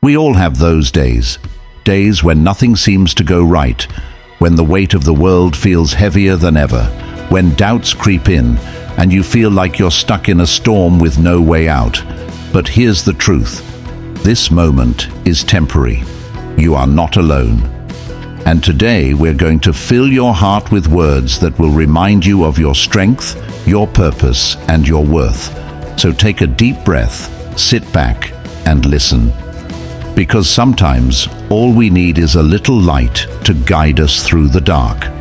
We all have those days. Days when nothing seems to go right, when the weight of the world feels heavier than ever, when doubts creep in, and you feel like you're stuck in a storm with no way out. But here's the truth. This moment is temporary. You are not alone. And today we're going to fill your heart with words that will remind you of your strength, your purpose, and your worth. So take a deep breath, sit back, and listen. Because sometimes all we need is a little light to guide us through the dark.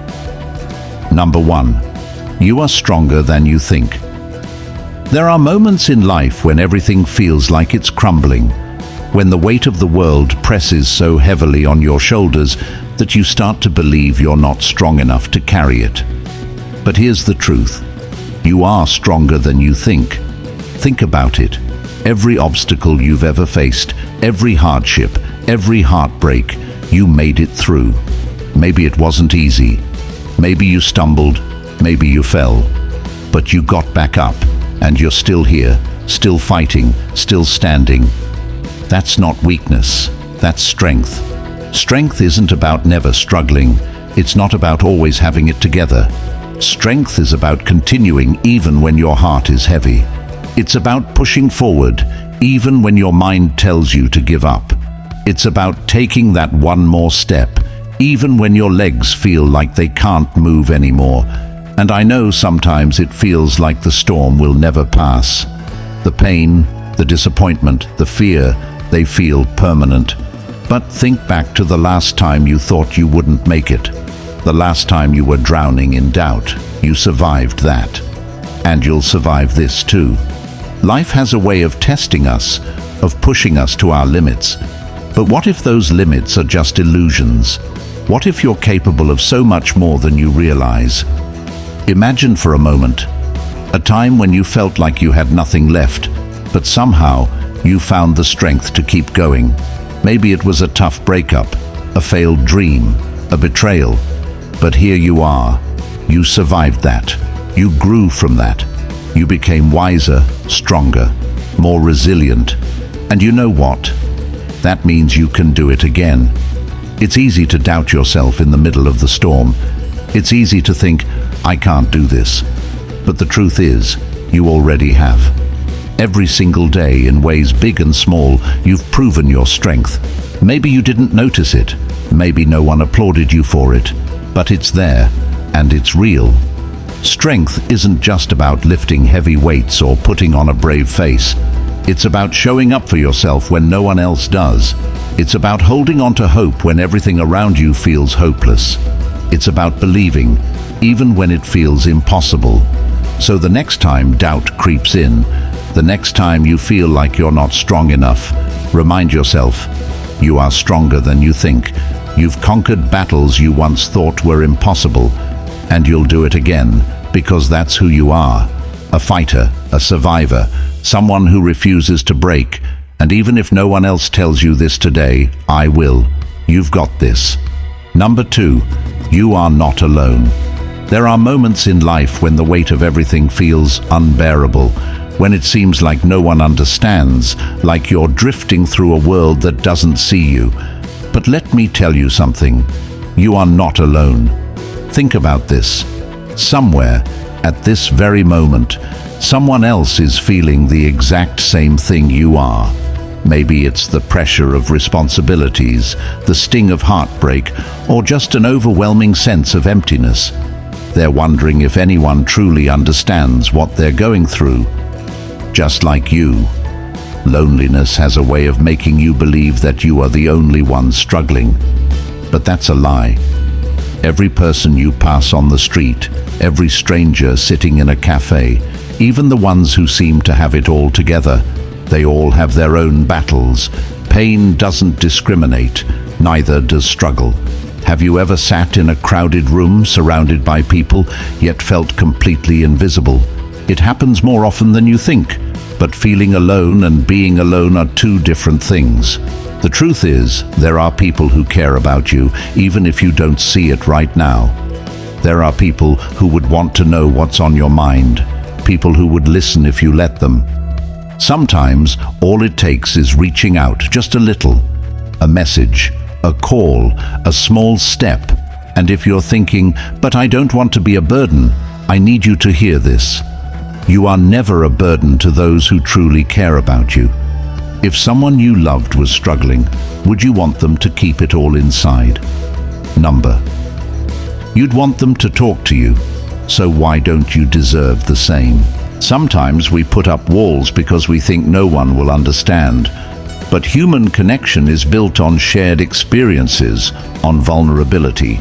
Number 1. You are stronger than you think. There are moments in life when everything feels like it's crumbling, when the weight of the world presses so heavily on your shoulders that you start to believe you're not strong enough to carry it. But here's the truth. You are stronger than you think. Think about it. Every obstacle you've ever faced, every hardship, every heartbreak, you made it through. Maybe it wasn't easy. Maybe you stumbled. Maybe you fell. But you got back up, and you're still here, still fighting, still standing. That's not weakness. That's strength. Strength isn't about never struggling. It's not about always having it together. Strength is about continuing even when your heart is heavy. It's about pushing forward, even when your mind tells you to give up. It's about taking that one more step, even when your legs feel like they can't move anymore. And I know sometimes it feels like the storm will never pass. The pain, the disappointment, the fear, they feel permanent. But think back to the last time you thought you wouldn't make it. The last time you were drowning in doubt. You survived that. And you'll survive this too. Life has a way of testing us, of pushing us to our limits. But what if those limits are just illusions? What if you're capable of so much more than you realize? Imagine for a moment a time when you felt like you had nothing left, but somehow you found the strength to keep going. Maybe it was a tough breakup, a failed dream, a betrayal. But here you are. You survived that. You grew from that. You became wiser, stronger, more resilient. And you know what? That means you can do it again. It's easy to doubt yourself in the middle of the storm. It's easy to think, I can't do this. But the truth is, you already have. Every single day, in ways big and small, you've proven your strength. Maybe you didn't notice it. Maybe no one applauded you for it. But it's there, and it's real. Strength isn't just about lifting heavy weights or putting on a brave face. It's about showing up for yourself when no one else does. It's about holding on to hope when everything around you feels hopeless. It's about believing, even when it feels impossible. So the next time doubt creeps in, the next time you feel like you're not strong enough, remind yourself, you are stronger than you think. You've conquered battles you once thought were impossible. And you'll do it again, because that's who you are. A fighter, a survivor, someone who refuses to break. And even if no one else tells you this today, I will. You've got this. Number 2, you are not alone. There are moments in life when the weight of everything feels unbearable, when it seems like no one understands, like you're drifting through a world that doesn't see you. But let me tell you something. You are not alone. Think about this. Somewhere, at this very moment, someone else is feeling the exact same thing you are. Maybe it's the pressure of responsibilities, the sting of heartbreak, or just an overwhelming sense of emptiness. They're wondering if anyone truly understands what they're going through. Just like you, loneliness has a way of making you believe that you are the only one struggling. But that's a lie. Every person you pass on the street, every stranger sitting in a cafe, even the ones who seem to have it all together, they all have their own battles. Pain doesn't discriminate, neither does struggle. Have you ever sat in a crowded room surrounded by people, yet felt completely invisible? It happens more often than you think, but feeling alone and being alone are two different things. The truth is, there are people who care about you, even if you don't see it right now. There are people who would want to know what's on your mind, people who would listen if you let them. Sometimes all it takes is reaching out just a little. A message, a call, a small step. And if you're thinking, "But I don't want to be a burden," I need you to hear this. You are never a burden to those who truly care about you. If someone you loved was struggling, would you want them to keep it all inside? You'd want them to talk to you, so why don't you deserve the same? Sometimes we put up walls because we think no one will understand. But human connection is built on shared experiences, on vulnerability.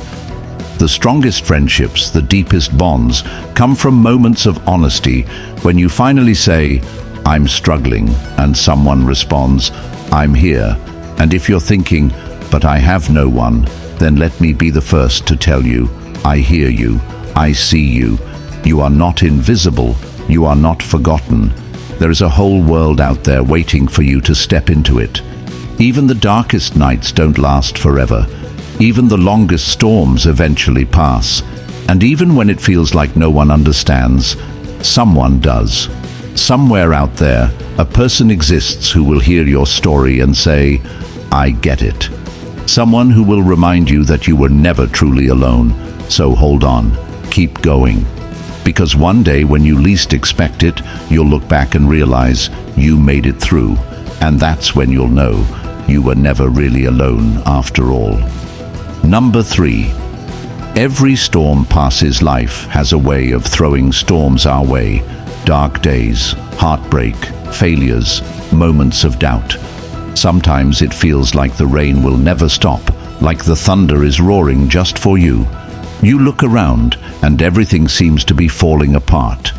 The strongest friendships, the deepest bonds, come from moments of honesty when you finally say, "I'm struggling," and someone responds, "I'm here." And if you're thinking, "But I have no one," then let me be the first to tell you, I hear you, I see you. You are not invisible, you are not forgotten. There is a whole world out there waiting for you to step into it. Even the darkest nights don't last forever. Even the longest storms eventually pass. And even when it feels like no one understands, someone does. Somewhere out there, a person exists who will hear your story and say, "I get it." Someone who will remind you that you were never truly alone. So hold on, keep going. Because one day when you least expect it, you'll look back and realize you made it through. And that's when you'll know you were never really alone after all. 3. Every storm passes. Life has a way of throwing storms our way. Dark days, heartbreak, failures, moments of doubt. Sometimes it feels like the rain will never stop, like the thunder is roaring just for you. You look around and everything seems to be falling apart.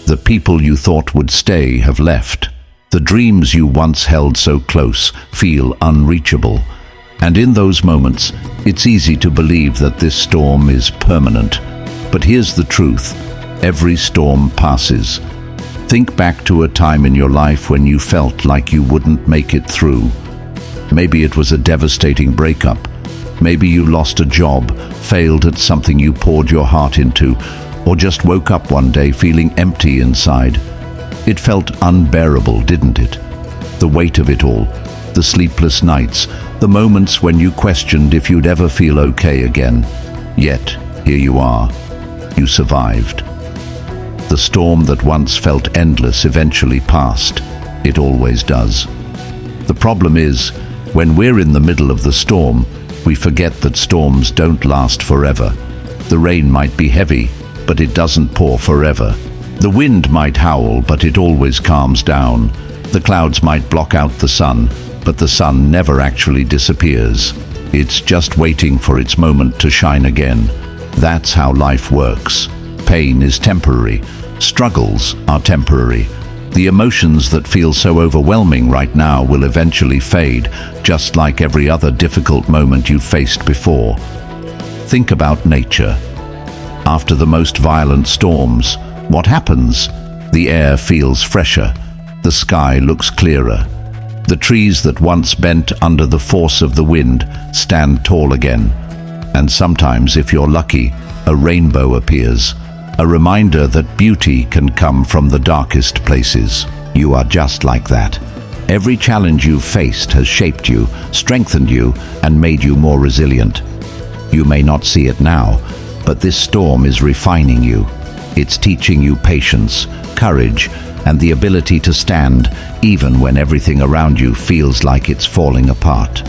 The people you thought would stay have left. The dreams you once held so close feel unreachable. And in those moments, it's easy to believe that this storm is permanent. But here's the truth: every storm passes. Think back to a time in your life when you felt like you wouldn't make it through. Maybe it was a devastating breakup. Maybe you lost a job, failed at something you poured your heart into, or just woke up one day feeling empty inside. It felt unbearable, didn't it? The weight of it all, the sleepless nights, the moments when you questioned if you'd ever feel okay again. Yet, here you are. You survived. The storm that once felt endless eventually passed. It always does. The problem is, when we're in the middle of the storm, we forget that storms don't last forever. The rain might be heavy, but it doesn't pour forever. The wind might howl, but it always calms down. The clouds might block out the sun, but the sun never actually disappears. It's just waiting for its moment to shine again. That's how life works. Pain is temporary. Struggles are temporary. The emotions that feel so overwhelming right now will eventually fade, just like every other difficult moment you've faced before. Think about nature. After the most violent storms, what happens? The air feels fresher. The sky looks clearer. The trees that once bent under the force of the wind stand tall again. And sometimes, if you're lucky, a rainbow appears. A reminder that beauty can come from the darkest places. You are just like that. Every challenge you've faced has shaped you, strengthened you, and made you more resilient. You may not see it now, but this storm is refining you. It's teaching you patience, courage, and the ability to stand even when everything around you feels like it's falling apart.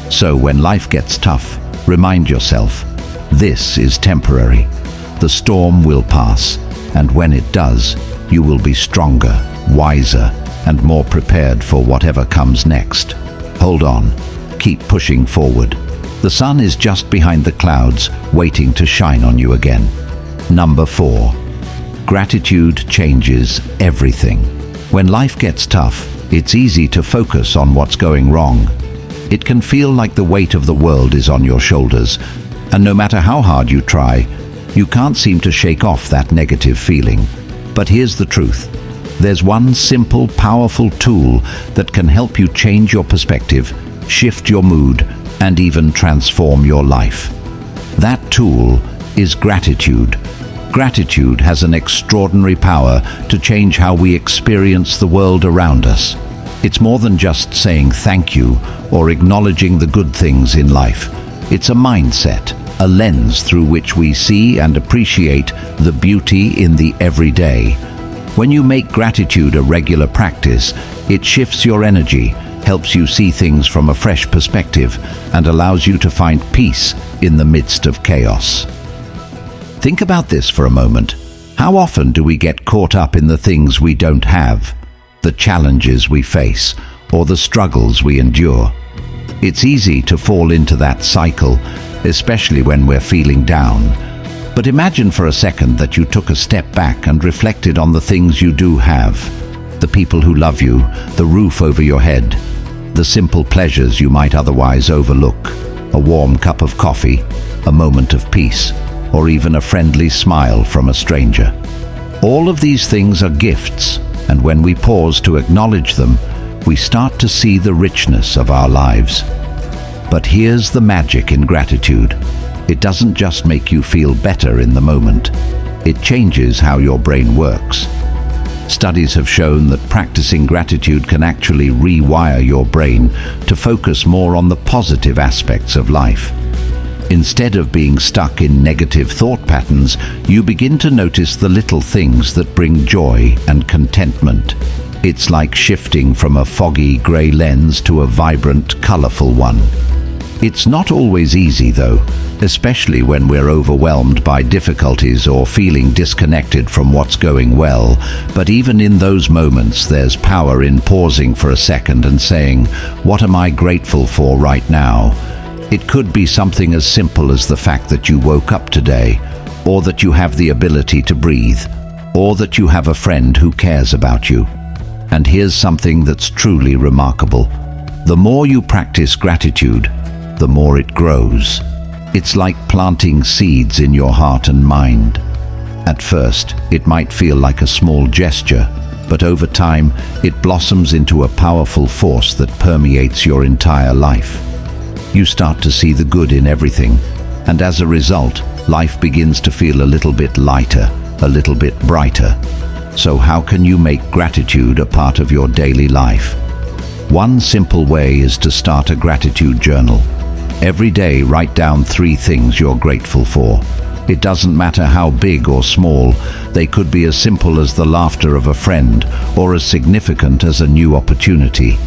So when life gets tough, remind yourself, this is temporary. The storm will pass, and when it does, you will be stronger, wiser, and more prepared for whatever comes next. Hold on. Keep pushing forward. The sun is just behind the clouds, waiting to shine on you again. 4. Gratitude changes everything. When life gets tough, it's easy to focus on what's going wrong. It can feel like the weight of the world is on your shoulders, and no matter how hard you try, you can't seem to shake off that negative feeling. But here's the truth. There's one simple, powerful tool that can help you change your perspective, shift your mood, and even transform your life. That tool is gratitude. Gratitude has an extraordinary power to change how we experience the world around us. It's more than just saying thank you or acknowledging the good things in life. It's a mindset, a lens through which we see and appreciate the beauty in the everyday. When you make gratitude a regular practice, it shifts your energy, helps you see things from a fresh perspective, and allows you to find peace in the midst of chaos. Think about this for a moment. How often do we get caught up in the things we don't have, the challenges we face, or the struggles we endure? It's easy to fall into that cycle, especially when we're feeling down. But imagine for a second that you took a step back and reflected on the things you do have. The people who love you, the roof over your head, the simple pleasures you might otherwise overlook, a warm cup of coffee, a moment of peace, or even a friendly smile from a stranger. All of these things are gifts, and when we pause to acknowledge them, we start to see the richness of our lives. But here's the magic in gratitude. It doesn't just make you feel better in the moment. It changes how your brain works. Studies have shown that practicing gratitude can actually rewire your brain to focus more on the positive aspects of life. Instead of being stuck in negative thought patterns, you begin to notice the little things that bring joy and contentment. It's like shifting from a foggy grey lens to a vibrant, colourful one. It's not always easy though, especially when we're overwhelmed by difficulties or feeling disconnected from what's going well. But even in those moments, there's power in pausing for a second and saying, "What am I grateful for right now?" It could be something as simple as the fact that you woke up today, or that you have the ability to breathe, or that you have a friend who cares about you. And here's something that's truly remarkable. The more you practice gratitude, the more it grows. It's like planting seeds in your heart and mind. At first, it might feel like a small gesture, but over time, it blossoms into a powerful force that permeates your entire life. You start to see the good in everything, and as a result, life begins to feel a little bit lighter, a little bit brighter. So how can you make gratitude a part of your daily life? One simple way is to start a gratitude journal. Every day, write down 3 things you're grateful for. It doesn't matter how big or small. They could be as simple as the laughter of a friend, or as significant as a new opportunity.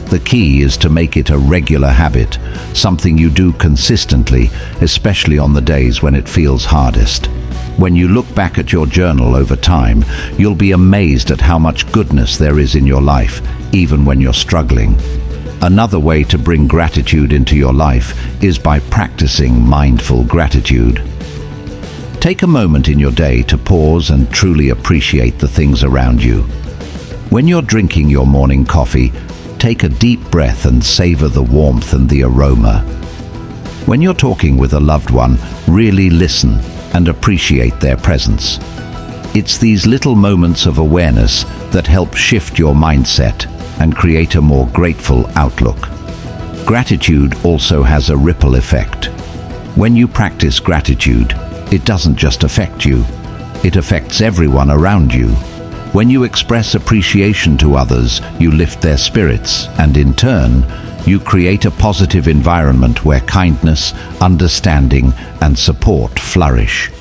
The key is to make it a regular habit, something you do consistently, especially on the days when it feels hardest. When you look back at your journal over time, you'll be amazed at how much goodness there is in your life, even when you're struggling. Another way to bring gratitude into your life is by practicing mindful gratitude. Take a moment in your day to pause and truly appreciate the things around you. When you're drinking your morning coffee, take a deep breath and savor the warmth and the aroma. When you're talking with a loved one, really listen and appreciate their presence. It's these little moments of awareness that help shift your mindset and create a more grateful outlook. Gratitude also has a ripple effect. When you practice gratitude, it doesn't just affect you, it affects everyone around you. When you express appreciation to others, you lift their spirits, and in turn, you create a positive environment where kindness, understanding, and support flourish.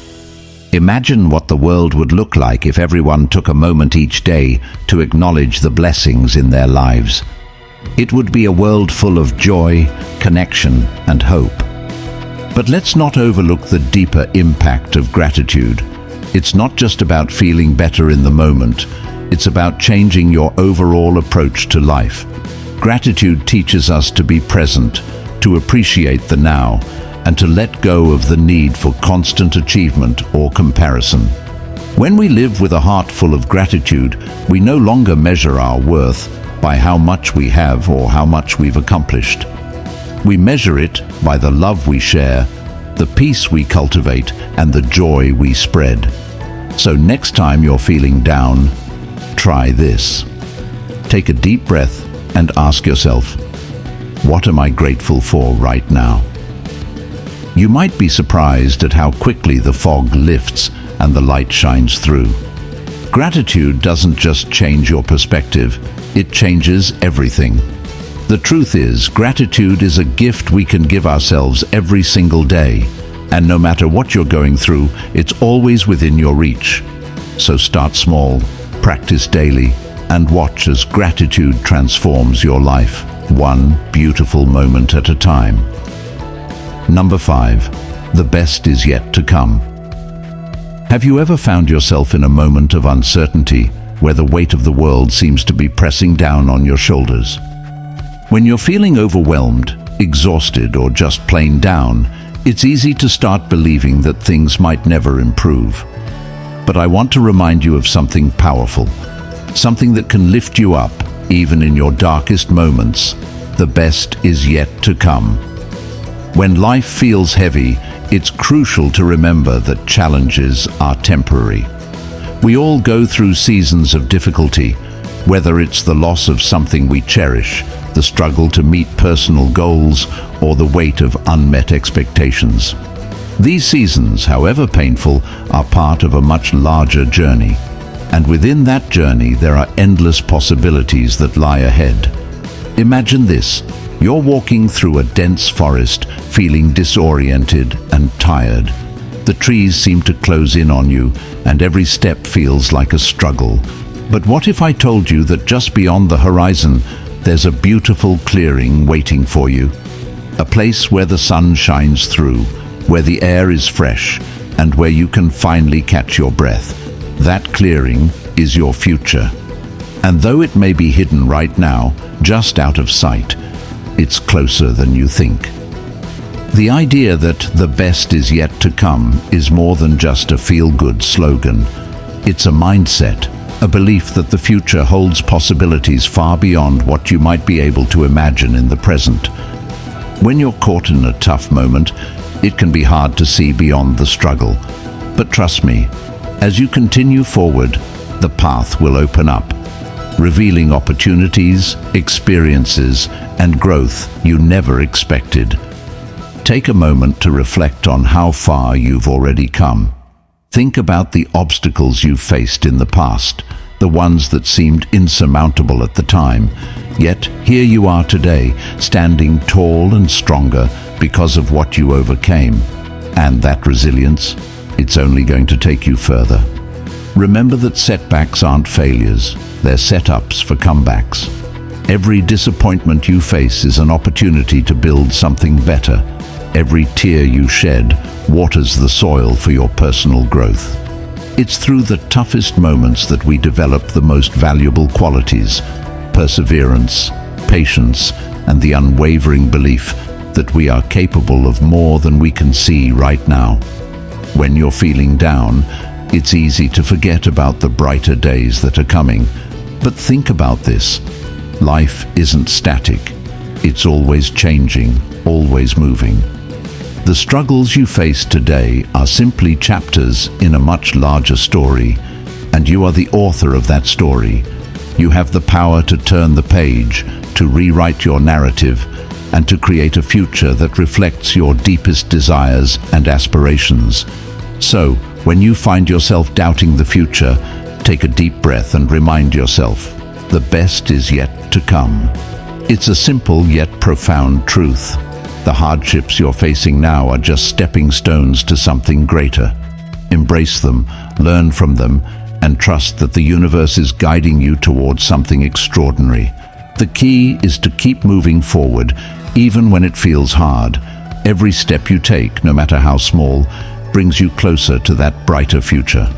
Imagine what the world would look like if everyone took a moment each day to acknowledge the blessings in their lives. It would be a world full of joy, connection, and hope. But let's not overlook the deeper impact of gratitude. It's not just about feeling better in the moment, it's about changing your overall approach to life. Gratitude teaches us to be present, to appreciate the now, and to let go of the need for constant achievement or comparison. When we live with a heart full of gratitude, we no longer measure our worth by how much we have or how much we've accomplished. We measure it by the love we share, the peace we cultivate, and the joy we spread. So next time you're feeling down, try this. Take a deep breath and ask yourself, what am I grateful for right now? You might be surprised at how quickly the fog lifts and the light shines through. Gratitude doesn't just change your perspective, it changes everything. The truth is, gratitude is a gift we can give ourselves every single day, and no matter what you're going through, it's always within your reach. So start small, practice daily, and watch as gratitude transforms your life, one beautiful moment at a time. Number 5. The best is yet to come. Have you ever found yourself in a moment of uncertainty where the weight of the world seems to be pressing down on your shoulders? When you're feeling overwhelmed, exhausted, or just plain down, it's easy to start believing that things might never improve. But I want to remind you of something powerful, something that can lift you up, even in your darkest moments. The best is yet to come. When life feels heavy, it's crucial to remember that challenges are temporary. We all go through seasons of difficulty, whether it's the loss of something we cherish, the struggle to meet personal goals, or the weight of unmet expectations. These seasons, however painful, are part of a much larger journey. And within that journey, there are endless possibilities that lie ahead. Imagine this. You're walking through a dense forest, feeling disoriented and tired. The trees seem to close in on you, and every step feels like a struggle. But what if I told you that just beyond the horizon, there's a beautiful clearing waiting for you? A place where the sun shines through, where the air is fresh, and where you can finally catch your breath. That clearing is your future. And though it may be hidden right now, just out of sight, it's closer than you think. The idea that the best is yet to come is more than just a feel-good slogan. It's a mindset, a belief that the future holds possibilities far beyond what you might be able to imagine in the present. When you're caught in a tough moment, it can be hard to see beyond the struggle. But trust me, as you continue forward, the path will open up, revealing opportunities, experiences, and growth you never expected. Take a moment to reflect on how far you've already come. Think about the obstacles you've faced in the past, the ones that seemed insurmountable at the time. Yet here you are today, standing tall and stronger because of what you overcame. And that resilience, it's only going to take you further. Remember that setbacks aren't failures, they're setups for comebacks. Every disappointment you face is an opportunity to build something better. Every tear you shed waters the soil for your personal growth. It's through the toughest moments that we develop the most valuable qualities: perseverance, patience, and the unwavering belief that we are capable of more than we can see right now. When you're feeling down, it's easy to forget about the brighter days that are coming. But think about this. Life isn't static. It's always changing, always moving. The struggles you face today are simply chapters in a much larger story, and you are the author of that story. You have the power to turn the page, to rewrite your narrative, and to create a future that reflects your deepest desires and aspirations. So, when you find yourself doubting the future, take a deep breath and remind yourself, the best is yet to come. It's a simple yet profound truth. The hardships you're facing now are just stepping stones to something greater. Embrace them, learn from them, and trust that the universe is guiding you towards something extraordinary. The key is to keep moving forward, even when it feels hard. Every step you take, no matter how small, brings you closer to that brighter future.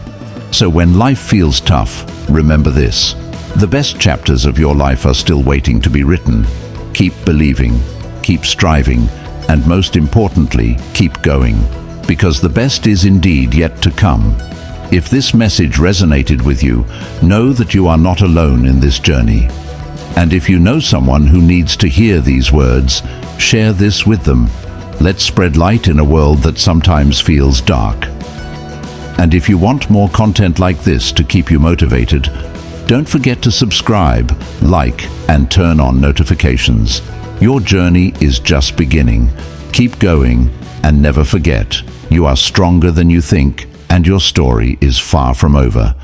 So when life feels tough, remember this: the best chapters of your life are still waiting to be written. Keep believing, keep striving, and most importantly, keep going, because the best is indeed yet to come. If this message resonated with you, know that you are not alone in this journey. And if you know someone who needs to hear these words, share this with them. Let's spread light in a world that sometimes feels dark. And if you want more content like this to keep you motivated, don't forget to subscribe, like, and turn on notifications. Your journey is just beginning. Keep going, and never forget, you are stronger than you think, and your story is far from over.